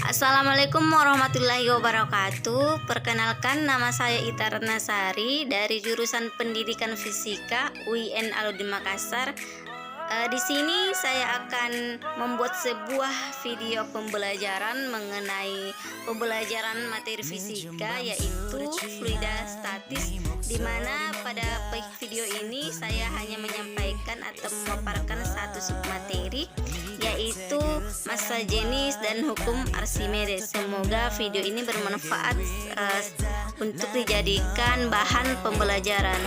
Assalamualaikum warahmatullahi wabarakatuh. Perkenalkan, nama saya Ita Ratnasari dari jurusan Pendidikan Fisika UIN Alauddin Makassar. Di sini saya akan membuat sebuah video pembelajaran mengenai pembelajaran materi fisika, yaitu fluida statis, di mana pada video ini saya hanya menyampaikan atau memaparkan satu submateri, yaitu massa jenis dan hukum Archimedes. Semoga video ini bermanfaat untuk dijadikan bahan pembelajaran.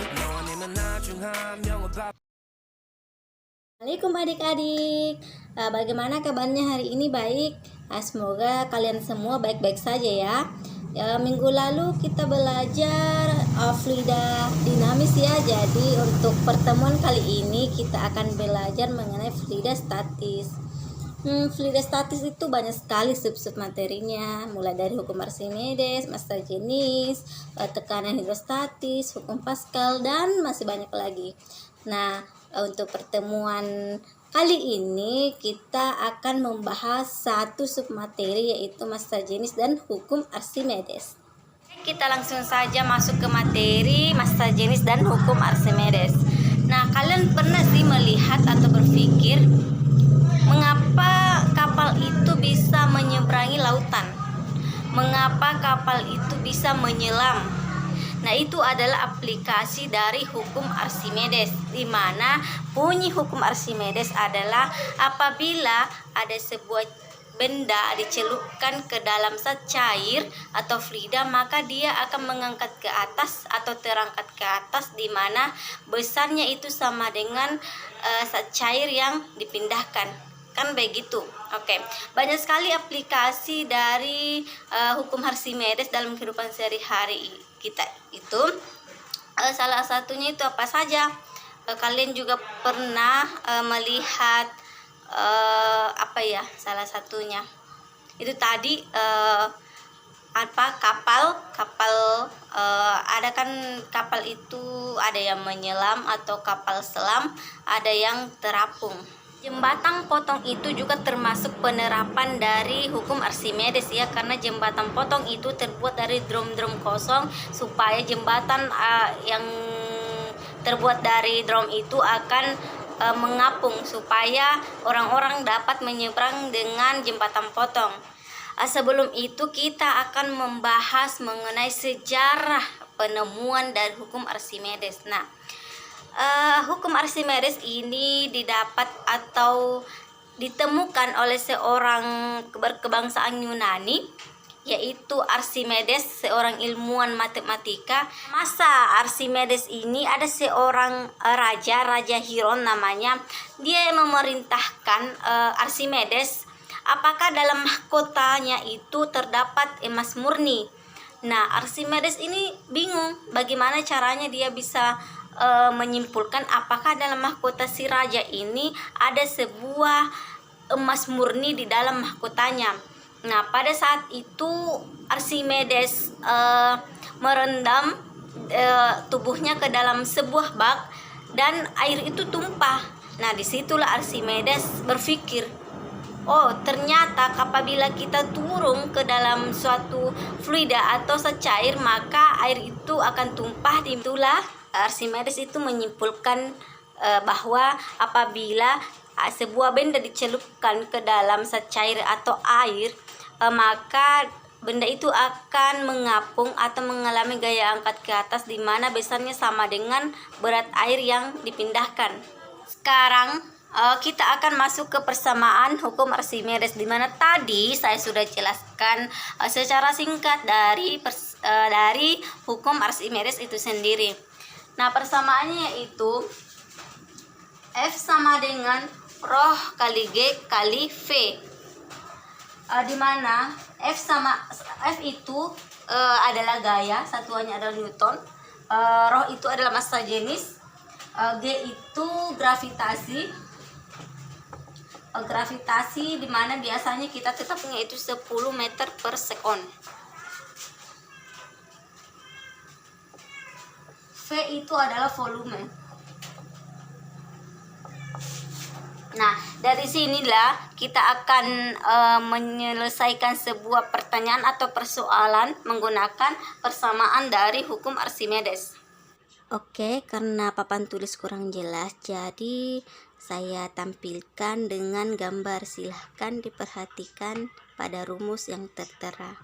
Assalamualaikum adik-adik, bagaimana kabarnya hari ini? Baik, semoga kalian semua baik-baik saja ya. Minggu lalu kita belajar fluida dinamis ya. Jadi untuk pertemuan kali ini kita akan belajar mengenai fluida statis. Fluida statis itu banyak sekali sub-sub materinya, mulai dari hukum Archimedes, massa jenis, tekanan hidrostatis, hukum Pascal, dan masih banyak lagi. Nah, untuk pertemuan kali ini kita akan membahas satu submateri, yaitu massa jenis dan hukum Archimedes. Kita langsung saja masuk ke materi massa jenis dan hukum Archimedes. Nah, kalian pernah sih melihat atau berpikir mengapa kapal itu bisa menyeberangi lautan? Mengapa kapal itu bisa menyelam? Nah, itu adalah aplikasi dari hukum Archimedes, di mana bunyi hukum Archimedes adalah apabila ada sebuah benda dicelupkan ke dalam zat cair atau fluida, maka dia akan mengangkat ke atas atau terangkat ke atas, di mana besarnya itu sama dengan zat cair yang dipindahkan. Kan begitu. Oke. Banyak sekali aplikasi dari hukum Archimedes dalam kehidupan sehari-hari kita itu. Salah satunya itu apa saja? Kalian juga pernah melihat salah satunya itu tadi kapal ada kan kapal itu ada yang menyelam atau kapal selam, ada yang terapung. Jembatan potong itu juga termasuk penerapan dari hukum Archimedes ya, karena jembatan potong itu terbuat dari drum-drum kosong, supaya jembatan yang terbuat dari drum itu akan mengapung, supaya orang-orang dapat menyeberang dengan jembatan potong. Sebelum itu kita akan membahas mengenai sejarah penemuan dari hukum Archimedes. Nah, hukum Archimedes ini didapat atau ditemukan oleh seorang berkebangsaan Yunani, yaitu Archimedes, seorang ilmuwan matematika. Masa Archimedes ini ada seorang raja Hiron namanya. Dia memerintahkan Archimedes apakah dalam mahkotanya itu terdapat emas murni. Nah, Archimedes ini bingung bagaimana caranya dia bisa menyimpulkan apakah dalam mahkota si raja ini ada sebuah emas murni di dalam mahkotanya. Nah, pada saat itu Archimedes merendam tubuhnya ke dalam sebuah bak dan air itu tumpah. Nah, disitulah Archimedes berpikir, oh, ternyata apabila kita turun ke dalam suatu fluida atau cair, maka air itu akan tumpah. Itulah Archimedes itu menyimpulkan bahwa apabila sebuah benda dicelupkan ke dalam zat cair atau air, maka benda itu akan mengapung atau mengalami gaya angkat ke atas, di mana besarnya sama dengan berat air yang dipindahkan. Sekarang kita akan masuk ke persamaan hukum Archimedes, di mana tadi saya sudah jelaskan secara singkat dari hukum Archimedes itu sendiri. Nah, persamaannya yaitu F sama dengan ρ kali G kali V, di mana F itu adalah gaya, satuannya adalah Newton, ρ itu adalah massa jenis, G itu gravitasi, di mana biasanya kita tetapnya itu 10 meter per sekon. V itu adalah volume. Nah, dari sinilah kita akan menyelesaikan sebuah pertanyaan atau persoalan menggunakan persamaan dari hukum Archimedes. Oke, karena papan tulis kurang jelas, jadi saya tampilkan dengan gambar. Silahkan diperhatikan pada rumus yang tertera.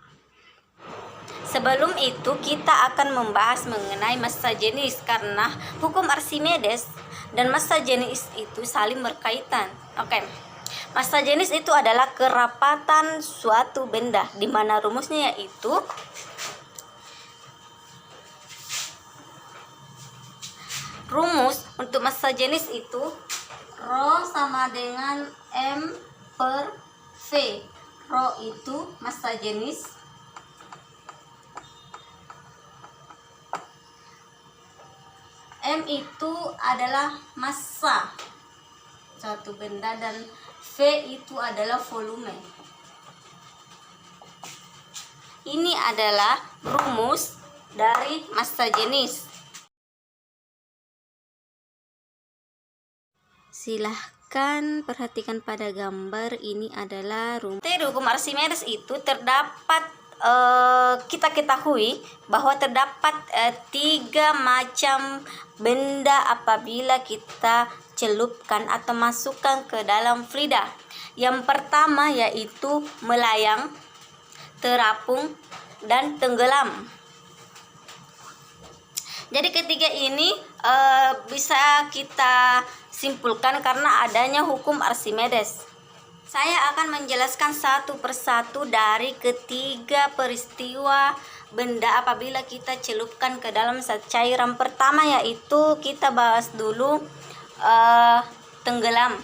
Sebelum itu kita akan membahas mengenai massa jenis, karena hukum Archimedes dan massa jenis itu saling berkaitan. Oke. Massa jenis itu adalah kerapatan suatu benda, di mana rumusnya yaitu rumus untuk massa jenis itu Rho sama dengan M per V. Rho itu massa jenis, M itu adalah massa suatu benda, dan V itu adalah volume. Ini adalah rumus dari massa jenis. Silahkan perhatikan pada gambar. Ini adalah rumus. Dari hukum Archimedes itu terdapat kita ketahui bahwa terdapat 3 macam benda apabila kita celupkan atau masukkan ke dalam fluida. Yang pertama yaitu melayang, terapung, dan tenggelam. Jadi ketiga ini bisa kita simpulkan karena adanya hukum Archimedes. Saya akan menjelaskan satu persatu dari ketiga peristiwa benda apabila kita celupkan ke dalam cairan. Pertama yaitu kita bahas dulu tenggelam.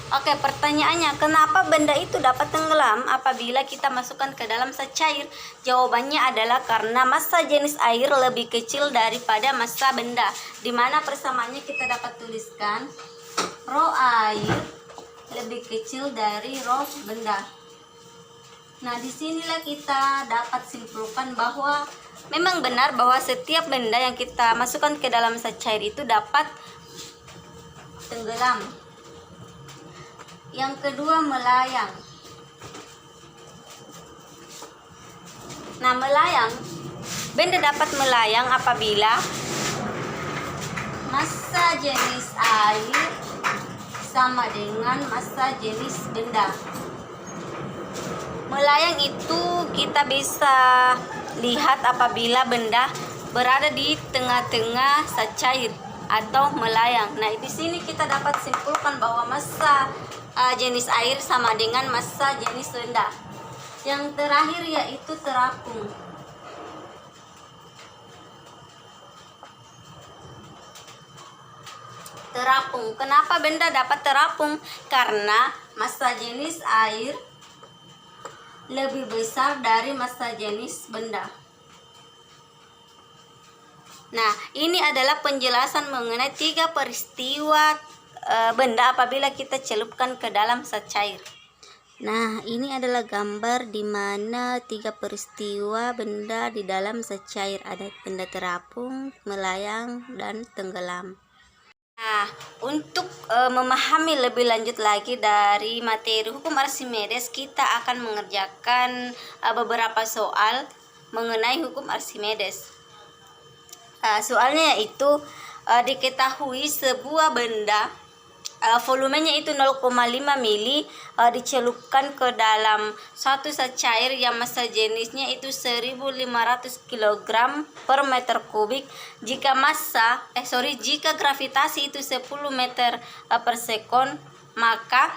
Oke, pertanyaannya, kenapa benda itu dapat tenggelam apabila kita masukkan ke dalam cair? Jawabannya adalah karena massa jenis air lebih kecil daripada massa benda, di mana persamaannya kita dapat tuliskan rho air lebih kecil dari rho benda. Nah, disinilah kita dapat simpulkan bahwa memang benar bahwa setiap benda yang kita masukkan ke dalam cair itu dapat tenggelam. Yang kedua, melayang. Nah, melayang, benda dapat melayang apabila massa jenis air sama dengan massa jenis benda. Melayang itu kita bisa lihat apabila benda berada di tengah-tengah cair atau melayang. Nah, di sini kita dapat simpulkan bahwa massa jenis air sama dengan massa jenis benda. Yang terakhir yaitu terapung. Terapung. Kenapa benda dapat terapung? Karena massa jenis air lebih besar dari massa jenis benda. Nah, ini adalah penjelasan mengenai 3 peristiwa benda apabila kita celupkan ke dalam cair. Nah, ini adalah gambar di mana 3 peristiwa benda di dalam cair. Ada benda terapung, melayang, dan tenggelam. Nah, untuk memahami lebih lanjut lagi dari materi hukum Archimedes, kita akan mengerjakan beberapa soal mengenai hukum Archimedes. Soalnya yaitu diketahui sebuah benda volumenya itu 0,5 mili dicelupkan ke dalam suatu cair yang massa jenisnya itu 1500 kg per meter kubik. Jika jika gravitasi itu 10 meter per sekon, maka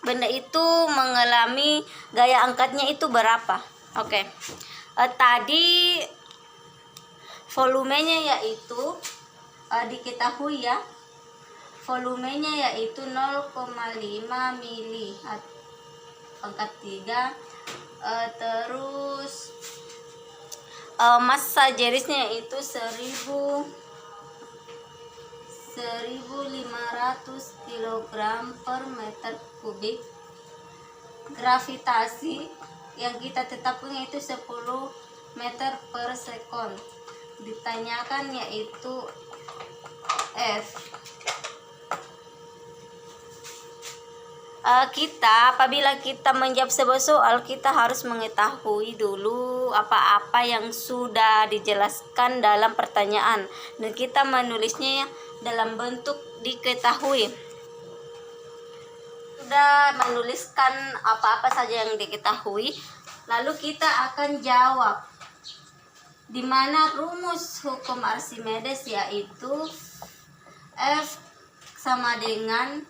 benda itu mengalami gaya angkatnya itu berapa? Oke. Tadi volumenya yaitu diketahui ya, volumenya yaitu 0,5 mili pangkat 3, terus massa jenisnya yaitu 1500 kg per meter kubik. Gravitasi yang kita tetapkan itu 10 meter per sekon. Ditanyakan yaitu F. Apabila kita menjawab sebuah soal, kita harus mengetahui dulu apa-apa yang sudah dijelaskan dalam pertanyaan, dan kita menulisnya dalam bentuk diketahui. Sudah menuliskan apa-apa saja yang diketahui, lalu kita akan jawab. Di mana rumus hukum Archimedes yaitu F sama dengan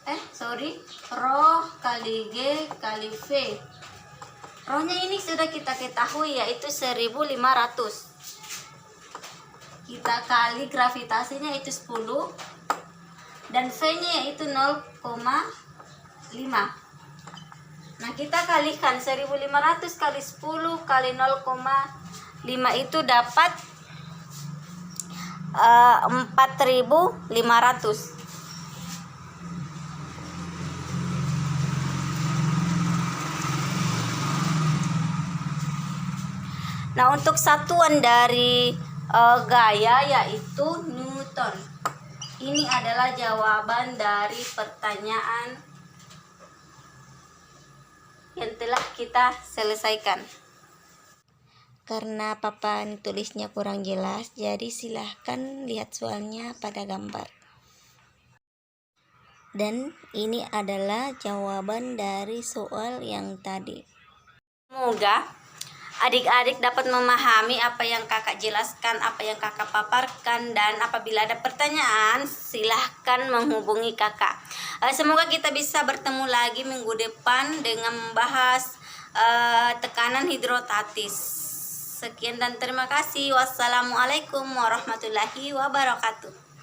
Rho kali G kali V. Rho-nya ini sudah kita ketahui yaitu 1500. Kita kali gravitasinya itu 10 dan V-nya yaitu 0,5. Nah, kita kalikan 1500 kali 10 kali 0,5 itu dapat 4500. Nah, untuk satuan dari gaya yaitu Newton. Ini adalah jawaban dari pertanyaan yang telah kita selesaikan. Karena papan tulisnya kurang jelas, jadi silahkan lihat soalnya pada gambar. Dan ini adalah jawaban dari soal yang tadi. Semoga adik-adik dapat memahami apa yang kakak jelaskan, apa yang kakak paparkan, dan apabila ada pertanyaan silahkan menghubungi kakak. Semoga kita bisa bertemu lagi minggu depan dengan membahas tekanan hidrostatis. Sekian dan terima kasih. Wassalamualaikum warahmatullahi wabarakatuh.